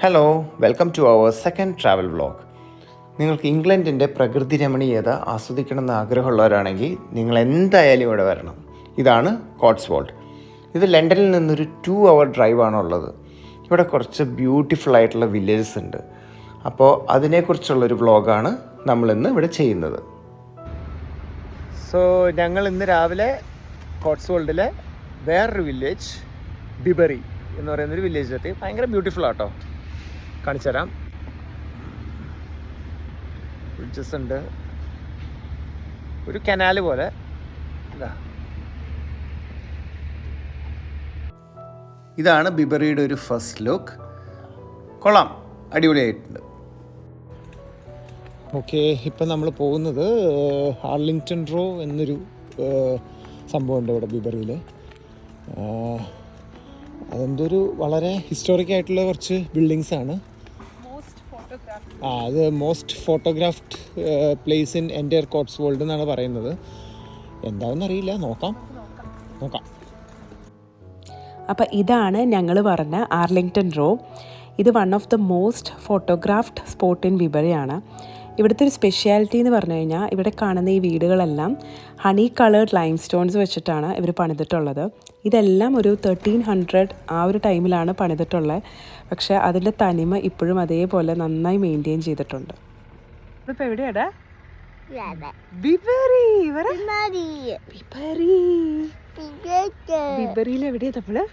Hello welcome to our second travel vlog. നിങ്ങൾക്ക് ഇംഗ്ലണ്ടിൻ്റെ പ്രകൃതി രമണീയത ആസ്വദിക്കണമെന്ന് ആഗ്രഹമുള്ളവരാണെങ്കിൽ നിങ്ങൾ എന്തായാലും ഇവിടെ വരണം. ഇതാണ് കോട്സ്വോൾഡ്. ഇത് ലണ്ടനിൽ നിന്നൊരു 2 hour ഡ്രൈവാണുള്ളത്. ഇവിടെ കുറച്ച് ബ്യൂട്ടിഫുൾ ആയിട്ടുള്ള വില്ലേജസ് ഉണ്ട്. അപ്പോൾ അതിനെക്കുറിച്ചുള്ളൊരു വ്ളോഗാണ് നമ്മളിന്ന് ഇവിടെ ചെയ്യുന്നത്. സോ ഞങ്ങൾ ഇന്ന് രാവിലെ കോട്സ്വോൾഡിലെ വേറൊരു വില്ലേജ് ബിബറി എന്ന് പറയുന്നൊരു വില്ലേജിലെത്തി. ഭയങ്കര ബ്യൂട്ടിഫുൾ ആട്ടോ, കാണിച്ചു തരാം. ബ്രിഡ്ജസ് ഉണ്ട്, ഒരു കനാല് പോലെ. ഇതാണ് ബിബറിയുടെ ഒരു ഫസ്റ്റ് ലുക്ക്. കൊള്ളാം, അടിപൊളിയായിട്ടുണ്ട്. ഓക്കെ, ഇപ്പം നമ്മൾ പോകുന്നത് ആർലിങ്ടൺ റോ എന്നൊരു സംഭവമുണ്ട് ഇവിടെ ബിബറിയിൽ. അതെന്തൊരു വളരെ ഹിസ്റ്റോറിക് ആയിട്ടുള്ള കുറച്ച് ബിൽഡിങ്സ് ആണ്. അത് most photographed place in entire Cotswold എന്നാണ് പറയുന്നത്. എന്താണെന്ന് അറിയില്ല, നോക്കാം. അപ്പോൾ ഇതാണ് ഞങ്ങൾ പറഞ്ഞ ആർലിങ്ടൺ റോ. ഇത് one of the most photographed spot in ബിബറിയാണ്. ഇവിടുത്തെ ഒരു സ്പെഷ്യാലിറ്റി എന്ന് പറഞ്ഞു കഴിഞ്ഞാൽ ഇവിടെ കാണുന്ന ഈ വീടുകളെല്ലാം ഹണി കളേർഡ് ലൈം സ്റ്റോൺസ് വെച്ചിട്ടാണ് ഇവർ പണിതിട്ടുള്ളത്. ഇതെല്ലാം ഒരു 1300 ആ ഒരു ടൈമിലാണ് പണിതിട്ടുള്ളത്. പക്ഷെ അതിൻ്റെ തനിമ ഇപ്പോഴും അതേപോലെ നന്നായി മെയിൻറ്റെയിൻ ചെയ്തിട്ടുണ്ട്. ഇതിപ്പോൾ എവിടെയാടാ? ബിബറിയിൽ എവിടെയാ നമ്മള്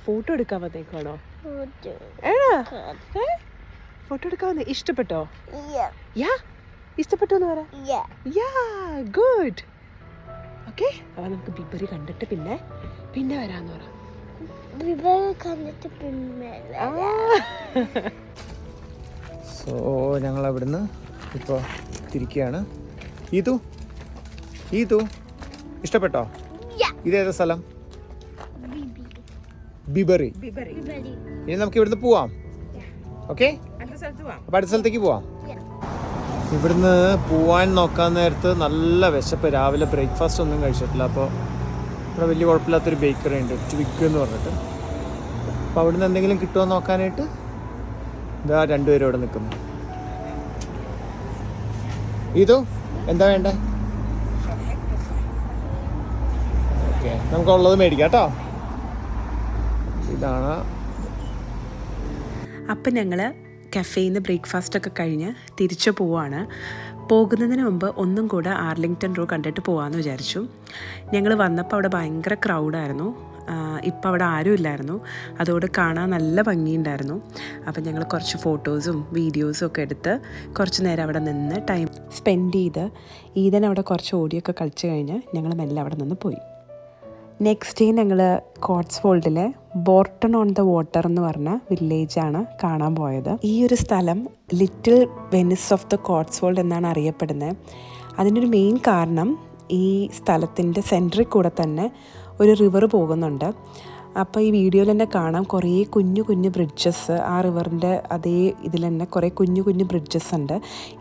ഫോട്ടോ എടുക്കാൻ വന്നേക്കാണോ? ഫോട്ടോ എടുക്കാൻ വന്നേ. ഇഷ്ടപ്പെട്ടോ? ഇഷ്ടപ്പെട്ടോ എന്ന് പറ. ഗുഡ്. ഓക്കെ, അപ്പൊ നമുക്ക് ബിബറി കണ്ടിട്ട് പിന്നെ വരാന്ന് പറ. സോ ഞങ്ങൾ അവിടുന്ന് ഇപ്പോൾ തിരിക്കുകയാണ്. ഈതു ഇഷ്ടപ്പെട്ടോ? ഇതേതാ സ്ഥലം? ബിബറി. ഇനി നമുക്ക് ഇവിടുന്ന് പോവാം. ഓക്കെ, അപ്പൊ അടുത്ത സ്ഥലത്തേക്ക് പോവാം. ഇവിടുന്ന് പോവാൻ നോക്കാൻ നേരത്ത് നല്ല വിശപ്പ്. രാവിലെ ബ്രേക്ക്ഫാസ്റ്റ് ഒന്നും കഴിച്ചിട്ടില്ല. അപ്പോൾ ഇവിടെ വലിയ കുഴപ്പമില്ലാത്തൊരു ബേക്കറി ഉണ്ട്, ട്വിഗ് എന്ന് പറഞ്ഞിട്ട്. അപ്പോൾ അവിടുന്ന് എന്തെങ്കിലും കിട്ടുമോ നോക്കാനായിട്ട് ഇതാ രണ്ടുപേരും ഇവിടെ നിൽക്കുന്നു. ഇതോ എന്താ വേണ്ടേ? ഓക്കെ, നമുക്കുള്ളത് മേടിക്കാം കേട്ടോ. ഇതാണ്. അപ്പം ഞങ്ങൾ കഫേയിൽ നിന്ന് ബ്രേക്ക്ഫാസ്റ്റൊക്കെ കഴിഞ്ഞ് തിരിച്ചു പോവാണ്. പോകുന്നതിന് മുമ്പ് ഒന്നും കൂടെ ആർലിങ്ടൺ റോ കണ്ടിട്ട് പോകാമെന്ന് വിചാരിച്ചു. ഞങ്ങൾ വന്നപ്പോൾ അവിടെ ഭയങ്കര ക്രൗഡായിരുന്നു. ഇപ്പം അവിടെ ആരും ഇല്ലായിരുന്നു. അതോട് കാണാൻ നല്ല ഭംഗിയുണ്ടായിരുന്നു. അപ്പം ഞങ്ങൾ കുറച്ച് ഫോട്ടോസും വീഡിയോസും ഒക്കെ എടുത്ത് കുറച്ച് നേരം അവിടെ നിന്ന് ടൈം സ്പെൻഡ് ചെയ്ത് ഈദൻ അവിടെ കുറച്ച് ഓടിയൊക്കെ കളിച്ച് കഴിഞ്ഞ് ഞങ്ങൾ മെല്ലെ അവിടെ നിന്ന് പോയി. നെക്സ്റ്റ് ഡേ ഞങ്ങൾ കോട്സ്വോൾഡിലെ ബോർട്ടൺ ഓൺ ദ വാട്ടർ എന്ന് പറഞ്ഞ വില്ലേജാണ് കാണാൻ പോയത്. ഈ ഒരു സ്ഥലം little Venice of the Cotswold എന്നാണ് അറിയപ്പെടുന്നത്. അതിനൊരു മെയിൻ കാരണം ഈ സ്ഥലത്തിൻ്റെ സെൻറ്ററിൽ കൂടെ തന്നെ ഒരു റിവർ പോകുന്നുണ്ട്. അപ്പോൾ ഈ വീഡിയോയിൽ തന്നെ കാണാം കുറേ കുഞ്ഞു ബ്രിഡ്ജസ്. ആ റിവറിൻ്റെ അതേ ഇതിൽ തന്നെ കുറേ കുഞ്ഞു ബ്രിഡ്ജസ് ഉണ്ട്.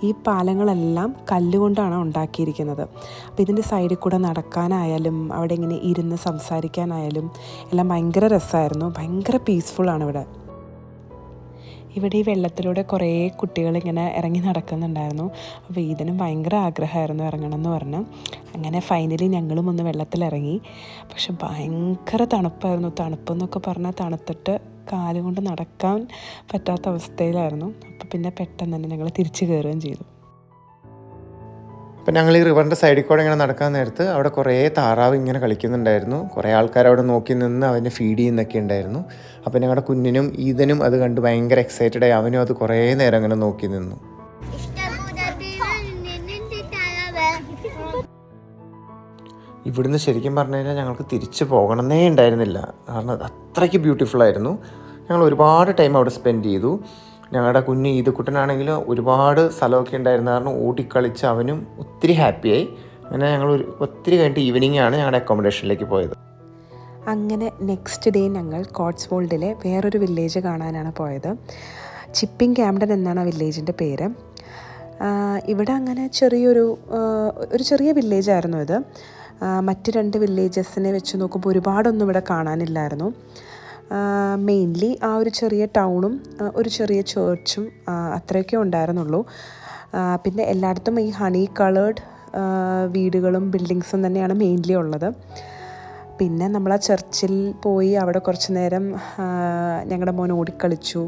ഈ പാലങ്ങളെല്ലാം കല്ലുകൊണ്ടാണ് ഉണ്ടാക്കിയിരിക്കുന്നത്. അപ്പോൾ ഇതിൻ്റെ സൈഡിൽ കൂടെ നടക്കാനായാലും അവിടെ ഇങ്ങനെ ഇരുന്ന് സംസാരിക്കാനായാലും എല്ലാം ഭയങ്കര രസമായിരുന്നു. ഭയങ്കര പീസ്ഫുള്ളാണ് ഇവിടെ. ഇവിടെ ഈ വെള്ളത്തിലൂടെ കുറേ കുട്ടികളിങ്ങനെ ഇറങ്ങി നടക്കുന്നുണ്ടായിരുന്നു. അപ്പോൾ ഇതിനും ഭയങ്കര ആഗ്രഹമായിരുന്നു ഇറങ്ങണം എന്ന് പറഞ്ഞ്. അങ്ങനെ ഫൈനലി ഞങ്ങളും ഒന്ന് വെള്ളത്തിലിറങ്ങി. പക്ഷെ ഭയങ്കര തണുപ്പായിരുന്നു. തണുപ്പെന്നൊക്കെ പറഞ്ഞാൽ തണുത്തിട്ട് കാലുകൊണ്ട് നടക്കാൻ പറ്റാത്ത അവസ്ഥയിലായിരുന്നു. അപ്പോൾ പിന്നെ പെട്ടെന്ന് തന്നെ ഞങ്ങൾ തിരിച്ചു കയറുകയും ചെയ്തു. അപ്പം ഞങ്ങൾ ഈ റിവറിൻ്റെ സൈഡിൽ കൂടെ ഇങ്ങനെ നടക്കാൻ നേരത്ത് അവിടെ കുറേ താറാവ് ഇങ്ങനെ കളിക്കുന്നുണ്ടായിരുന്നു. കുറേ ആൾക്കാർ അവിടെ നോക്കി നിന്ന് അതിനെ ഫീഡ് ചെയ്യുന്നൊക്കെ ഉണ്ടായിരുന്നു. അപ്പം ഞങ്ങളുടെ കുഞ്ഞിനും ഈദനും അത് കണ്ട് ഭയങ്കര എക്സൈറ്റഡ് ആയി. അവനും അത് കുറേ നേരം അങ്ങനെ നോക്കി നിന്നു. ഇവിടുന്ന് ശരിക്കും പറഞ്ഞു കഴിഞ്ഞാൽ ഞങ്ങൾക്ക് തിരിച്ചു പോകണമെന്നേ ഉണ്ടായിരുന്നില്ല. കാരണം അത്രയ്ക്ക് ബ്യൂട്ടിഫുൾ ആയിരുന്നു. ഞങ്ങൾ ഒരുപാട് ടൈം അവിടെ സ്പെൻഡ് ചെയ്തു. ഞങ്ങളുടെ കുഞ്ഞ് ഈദക്കുട്ടനാണെങ്കിൽ ഒരുപാട് സ്ഥലമൊക്കെ ഉണ്ടായിരുന്ന കാരണം ഓടിക്കളിച്ച് അവനും ഒത്തിരി ഹാപ്പിയായി. അങ്ങനെ ഞങ്ങൾ ഒത്തിരി കഴിഞ്ഞിട്ട് ഈവനിങ് ആണ് ഞങ്ങളുടെ അക്കോമഡേഷനിലേക്ക് പോയത്. അങ്ങനെ നെക്സ്റ്റ് ഡേ ഞങ്ങൾ കോട്സ്വോൾഡിലെ വേറൊരു വില്ലേജ് കാണാനാണ് പോയത്. ചിപ്പിംഗ് ക്യാംഡൻ എന്നാണ് ആ വില്ലേജിൻ്റെ പേര്. ഇവിടെ അങ്ങനെ ഒരു ചെറിയ വില്ലേജായിരുന്നു ഇത്. മറ്റ് 2 വില്ലേജസിനെ വെച്ച് നോക്കുമ്പോൾ ഒരുപാടൊന്നും ഇവിടെ കാണാനില്ലായിരുന്നു. മെയിൻലി ആ ഒരു ചെറിയ ടൗണും ഒരു ചെറിയ ചേർച്ചും അത്രയൊക്കെ ഉണ്ടായിരുന്നുള്ളൂ. പിന്നെ എല്ലായിടത്തും ഈ ഹണി കളേർഡ് വീടുകളും ബിൽഡിങ്സും തന്നെയാണ് മെയിൻലി ഉള്ളത്. പിന്നെ നമ്മൾ ആ ചർച്ചിൽ പോയി അവിടെ കുറച്ച് നേരം ഞങ്ങളുടെ മോൻ ഓടിക്കളിച്ചു,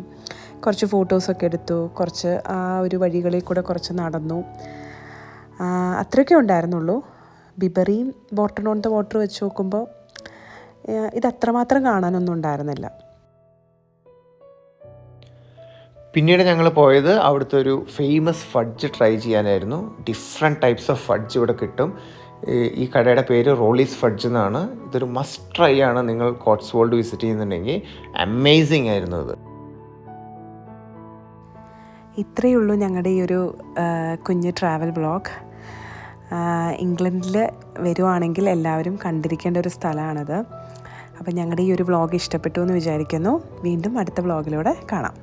കുറച്ച് ഫോട്ടോസൊക്കെ എടുത്തു, കുറച്ച് ആ ഒരു വഴികളിൽ കൂടെ കുറച്ച് നടന്നു. അത്രയൊക്കെ ഉണ്ടായിരുന്നുള്ളൂ. ബിബറിയും ബോട്ടൺ ഓൺ ദ വാട്ടർ വെച്ച് നോക്കുമ്പോൾ ഇത് അത്രമാത്രം കാണാനൊന്നും ഉണ്ടായിരുന്നില്ല. പിന്നീട് ഞങ്ങൾ പോയത് അവിടുത്തെ ഒരു ഫേമസ് ഫഡ്ജ് ട്രൈ ചെയ്യാനായിരുന്നു. ഡിഫറെൻറ്റ് ടൈപ്സ് ഓഫ് ഫഡ്ജ് ഇവിടെ കിട്ടും. ഈ കടയുടെ പേര് റോളീസ് ഫഡ്ജ് എന്നാണ്. ഇതൊരു മസ്റ്റ് ട്രൈ ആണ് നിങ്ങൾ കോട്സ്വോൾഡ് വിസിറ്റ് ചെയ്യുന്നുണ്ടെങ്കിൽ. അമേസിങ് ആയിരുന്നു ഇത്. ഇത്രയേ ഉള്ളൂ ഞങ്ങളുടെ ഈ ഒരു കുഞ്ഞ് ട്രാവൽ വ്ളോഗ്. ഇംഗ്ലണ്ടിൽ വരുവാണെങ്കിൽ എല്ലാവരും കണ്ടിരിക്കേണ്ട ഒരു സ്ഥലമാണിത്. അപ്പം ഞങ്ങളുടെ ഈ ഒരു വ്ളോഗ് ഇഷ്ടപ്പെട്ടു എന്ന് വിചാരിക്കുന്നു. വീണ്ടും അടുത്ത വ്ളോഗിലൂടെ കാണാം.